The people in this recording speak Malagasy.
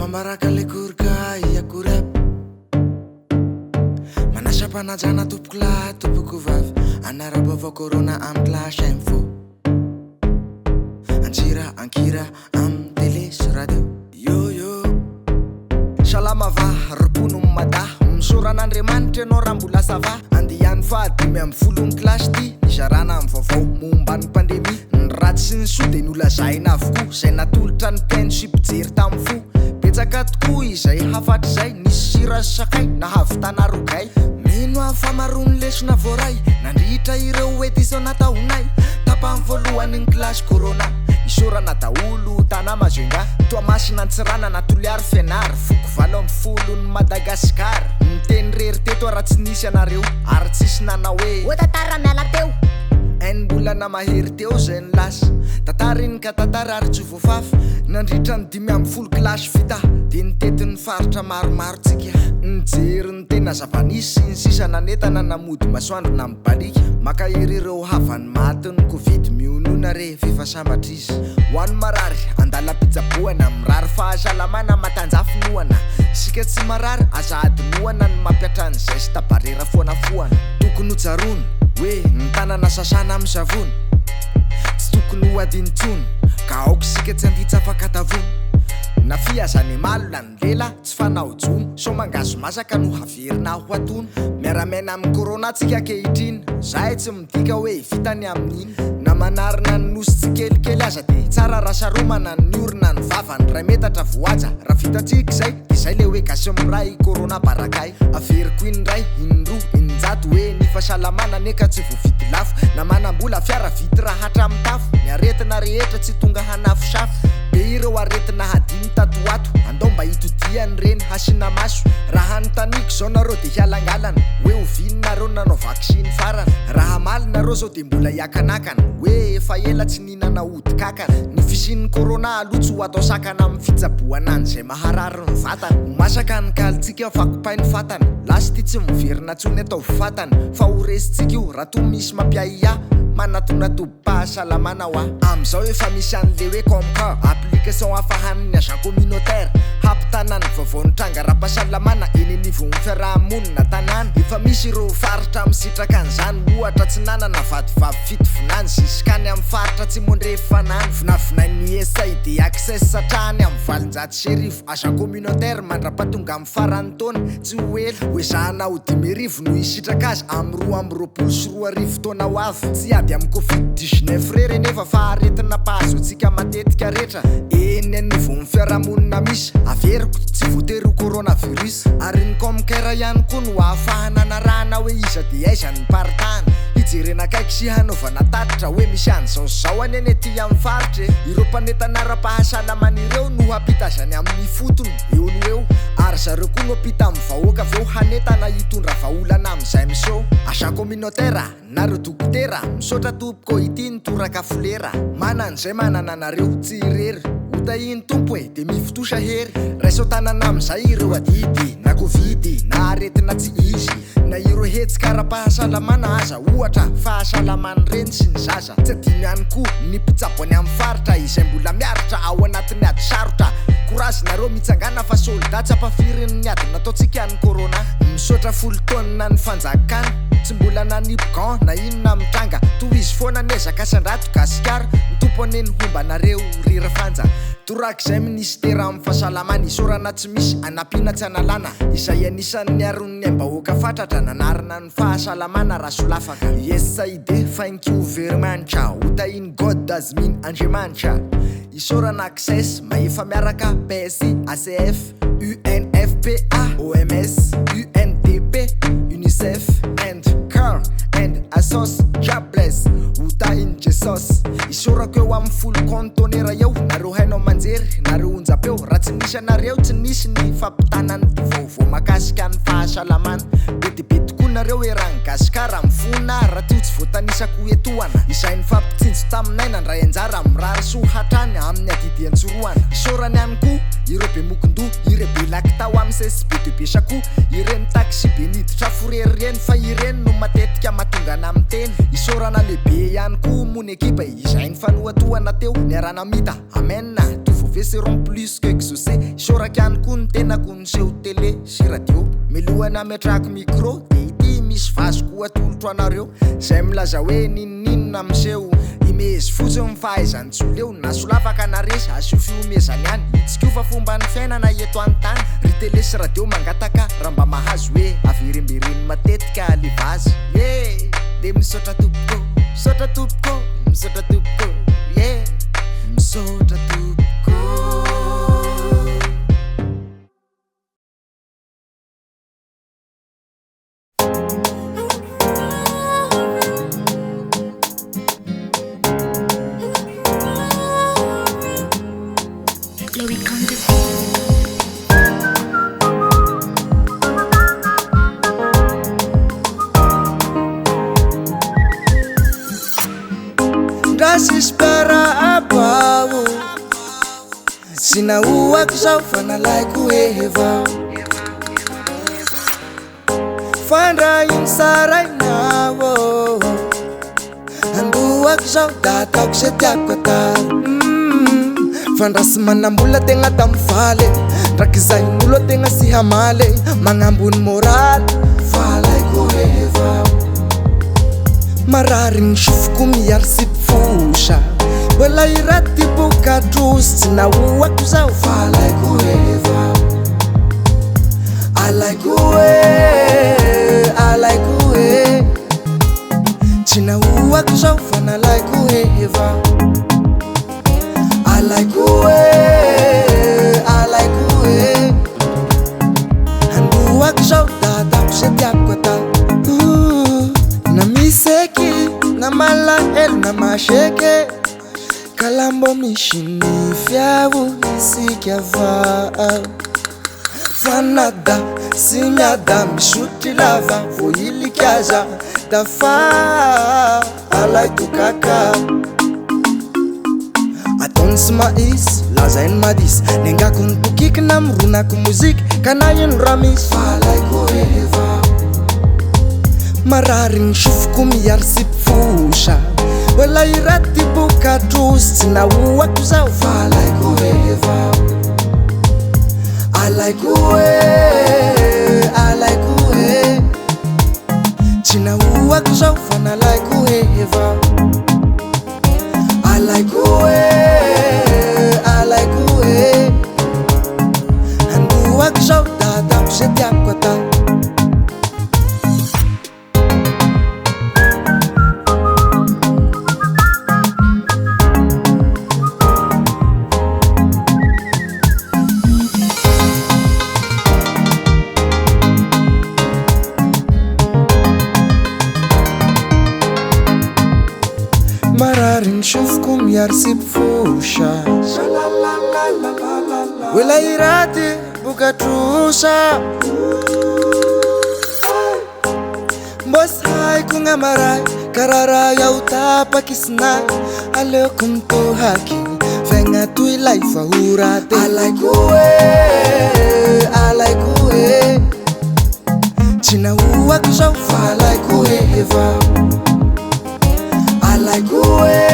Mambaraka le kurka yakurep Manashapanajana tupkla tupukuvav Anarabava corona am clash info Anjira ankira am teles radio Yo yo Shalama va rupunu mada Msuranandremantre no rambula sava Andian fa dimy am fulun clash ti Nisharana am vavao momban pandemi Nraty sy ny sode nolazaina avokoa Zay natolotra ny penship jery tam fo Betsaka tokoa izay hafatry zay Nisy sira sakay nahavitana rogay Mino amin'ny famarony lesona voaray Nandritra ireo edison nataonay Tapany voalohany ny clash corona Isorana daolo tana mazenga Toa masina ntsirana natoliary fianary Foko valo amby folony Madagasikara Miteny rery teto raha tsy nisy anareo Ary tsisy nana hoe O tatara miala teo Enimbolana mahery teo zay ny lasa Tatariny ka tatara ary tsy voafafy Nandritra ny 5 clash vita De nitetin'ny faritra maromaro tsika Nijery ny tena zavanisy ny sisa nanetana namody masoandro na mibalika Maka ireo havany matin'ny covid mionona re fefa sambatra izy Hoan'ny marary andala pitsaboana Mirary fahasalamana matanjafy noana Sika tsy marary aza adinoana ny mampiatra ny zay sy tabarera foana foana Tokony hotsaroana hoe ny tanana sasana amin'ny savony Tsy tokony ho adinitsony Ka aoko sika tsy anditsy afaka tavony Na fiazany malona ny lela tsy fanao jony So mangazo masaka no haverina ho atony Miaramena amin'ny corona tsika kehitriny Zay tsy midika hoe vitany amin'iny Na manarina ny nosy tsy kelikely aza De tsara rasaromana ny orina ny vavany Ray metatra voaja raha vitatsika zay Izay le hoe gasy miray corona barakay Averiko inray, indroa, injato Hoe ny fahasalamana neka tsy voavidy lafo Na manambola fiara vity raha hatramy tafo Ny aretina rehetra tsy tonga hanafo safo Be ireo aretina hadiny tatoato Andao mba hitodiany reny hasina maso Raha anotaniko zao nareo de hialangalana Hoe ovininareo nanao vaksiny farana Raha maly nareo zao de mbola hiakanakana Hoe efa ela tsy ninana ody kakana Ny fisin'ny corona alotsy ho atao sakana Amin'ny fitsaboana zay maharary ny vatana Masaka ny kalitsika vakopainy fatana Lasty tsy miverina tsony atao fatana Fa ho resitsika io raha to misy mampiaia Manatonatopahasalamana hoa Amizao efa misy an'le hoe comca Application afahan'ny agent communautaire Hampitana ny vaovao ny tranga raha-pahasalamana Eny anivon'ny fiarahamonina tanàna Efa misy ireo faritra misitraka an'izany Ohatra tsy nanana vadivavy fito vinany Ziskany amin'ny faritra tsy mondre fanany Vinavinainy USAID access satrany amin'ny valonjato sy arivo Agent communautaire mandra-patonga amin'ny farany taona Tsy ho ela hoe zahana ho 10,000 no hisitraka azy Amin'ny 2 sy 4 taona ho avy Tsy ady amin'ny covid-19 rery nefa fa aretina pahazo antsika matetika rehetra Eny anivon'ny fiarahamonina misy Averiko tsy voatery coronavirus Ary ny comcaire ihany koa no ahafahana narahana hoe iza de aiza ny paritana Hijerena kaiky sy hanaovana tatitra hoe misy an'izao any eny ety amin'ny faritra Ireo mpanetana ara-pahasalamana ireo no hampitazany amin'ny fotony eo no eo Ary zareo koa no apita amin'ny vahoaka aveo hanetana hitondra vahaolana amin'izay miso Agent communautaire nareo dokotera Misaotra tompoko ity ny toraka folera Manan'izay manana nareo tsy irery Iny tompo e de mifotosa hery Raisao tanana amizay ireo adidy Na covid na aretina tsy izy Na ireo hetsika ara-pahasalamana aza Ohatra fahasalamany reny sy ny zaza Tsy adiny ihany koa ny mpitsabo any amin'ny faritra Izay mbola miaritra ao anatin'ny ady sarotra Korazy nareo mitsangana fa soldat tsy ampafirin'ny ady nataotsika ny corona Misaotra 10 taonina ny fanjakana Tsy mbola nanipgan na inona mitranga Toy izy foana nezaka sandrato gasikara Mitompo aneny homba nareo rira fanja Torak'izay ministera amin'ny fahasalamana Isorana tsy misy anapina tsy analana Izay anisan'ny aron'ny ambahoaka fatratra Nanarina ny fahasalamana raha solafaka USAID thank you very much Utahin God does mean Andriamanitra Isorana access maefa miaraka PSI, ACF, UNFPA, OMS, UNDP, UNICEF and CAR and ASOS Jobless Utahin Jesus Isorako eo amin'ny full contonera eo Nareo hainao manjery, nareo onjapeo Raha tsy nisy anareo tsy nisy ny fampitanany vaovao makasika ny fahasalamana Betibe tokoa nareo erany gasikara mifona Raha tio tsy voatanisako etoana Izay ny fampitsinjo taminay nandray anjara Mirary so hatrany amin'ny adidy antsoroana Isorany ihany koa ireo be mokondoha Ireo be lakitao amin'ny CSB de be sako Ireny taxi be niditra forery reny Fa ireny no matetika matongana amin'ny teny Isorana lehibe ihany koa mony ekipa Izay ny fanohatoana teo Niarana mita, amen. Tout faut faire seront plus que exaucer misoraka ihany koa ny tenako ny seho tele sy radio milohana metrako micro de ity misy vazoko atolotro anareo zay milaza hoe ninninona miseho imezy fotsiny fahaizantsolo eo na solafaka naresy asio fiomezany ihany itsikiofa fomba ny fiainana eto an-tany ry tele sy radio mangataka raha mba mahazo hoe averembereny matetika levazy e de misaotra tompoko misaotra tompoko misaotra tompoko e misaotra tompoko. Espera abao sinauako zao fa nalaiko heva fandrainy sarainao andoako zao da ataoko se tiako atao fandrasy manambola tegna tam'valy ndraiky zahin'olo tegna sy hamaly magnambony moraly valaiko heva marariny sofoko miary sipifosha bola iraty bokadrosy tsy nahoako zao valaiko heva alaiko e tsy nahoako zao fa nalaiko heva alaiko e andoako zao da ataoko se tiako atao na miseky na malahelo na masheke kalambo misy ny fiavo isika va fanada sy miada misotry lava vo ilikaza da fa alaiko kaka ataony sy maisy lazainy madisy nengako ny tokiky na mironako moziky ka na ino raha misy valaiko heva marariny sofoko miary sipifosha bola iraty bokadrosy tsy nahoako zao valaiko heva alaiko e tsy nahoako zao fa nalaiko heva alaiko e andoako zao da ataoko se tiako atao marariny sofoko miary sipifosha bola iraty bokatrosa mbô sy haiko gn'amaray karara yaho tapaky sinay aleoko mitohaky vaigna toy lay fa horaty alaiko e tsy nahoako zao fa alaiko heva alaiko e